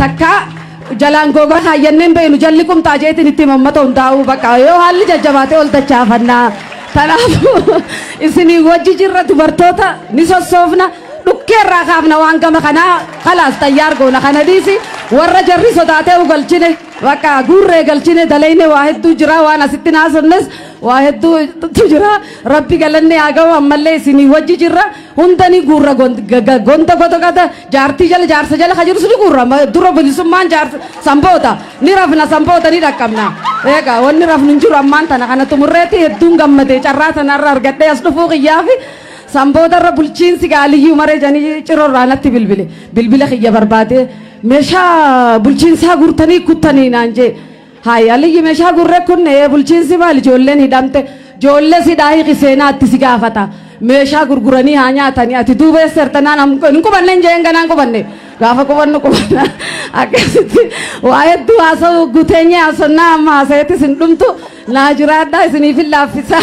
takka jalaan gogaa kaayyanneen beenu jalli qumxaa jeetiin itti mammata hundaa'uu bakka yoo haalli jajjabaatee ol dachaafannaa kanaafuu isinii wajji jirra dubartoota ni sossoofna dhukkeerraa kaafna waan gama kanaa khalaas xayyaar goona kana dhiisi warra jarri sodaatee galchine bakka guurree galchine dalayne waa hedduu jira waan asitti naasonnes waa hedduutu jira rabbi galanne haa ga'u ammallee isinii wajji jirra hundanii guurra gonta gotogata jaartii jala jaarsa jala kajiru suni guurra dura bilisummaan jaarsa samboota ni rafna samboota ni dhaqqabna eegaa wanni rafnu hin jiru ammaan tana kana tumurreetti hedduun gammadee carraa tanarra argadhee as dhufuu qiyyaafi samboota irra bulchiinsi gaaliyyuu maree janii cirorraa natti bilbila kiyya barbaade meeshaa bulchiinsaa guurtanii kuttanii naan jee hayi aliyyi meeshaa gurre kunne bulchiinsi maal ijoolleen hidhamte ijoollee sidhaa hiqi seenaatti si gaafata meeshaa gurguranii haa nyaatanii ati duuba eessertanaan hin qubanne hin jeen ganaan qubanne gaafa qubannu qubanna akkasitti waa hedduu haasa'u guteenye haasonnaa amma haasa'eetti isin dhumtu naa jiraadhaa isiniif hin laaffisa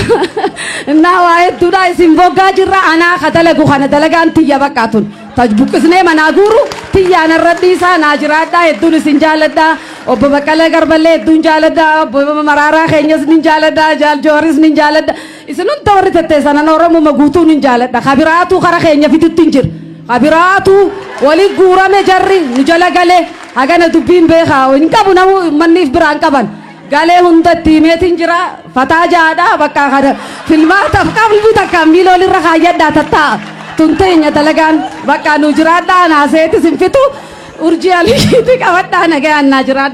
innaa waa hedduudha isin boggaa jirra anaa ka dalagu kana dalagaan tiyya bakkaatun tajbuqqisnee manaa guuru tiyyaan irra dhiisaa naa jiraadhaa hedduun isin jaaladhaa obbo Baqqalee Garballee hedduun jaaladhaa obbo Maraaraa keenyas nin jaaladhaa Jaal Jooris nin jaaladhaa isin hunda warri tetteessanan Oromoo guutuu nin jaaladhaa kabiraatu kara keenya fitutti hin jiru kabiraatu walii guurame jarri nu jala galee hagana dubbiin beekaa hin qabu namu manniif biraan qaban galee hunda tiimeetiin jira fataa jaadhaa bakka kana filmaataaf qalbii takkaan miiloolirra kaayyadhaa tattaa tunteenya dalagaan bakka nu jiraadhaa naaseetis hin fitu urjii aliiti qabadhaa nagaan naa jiraadhaa.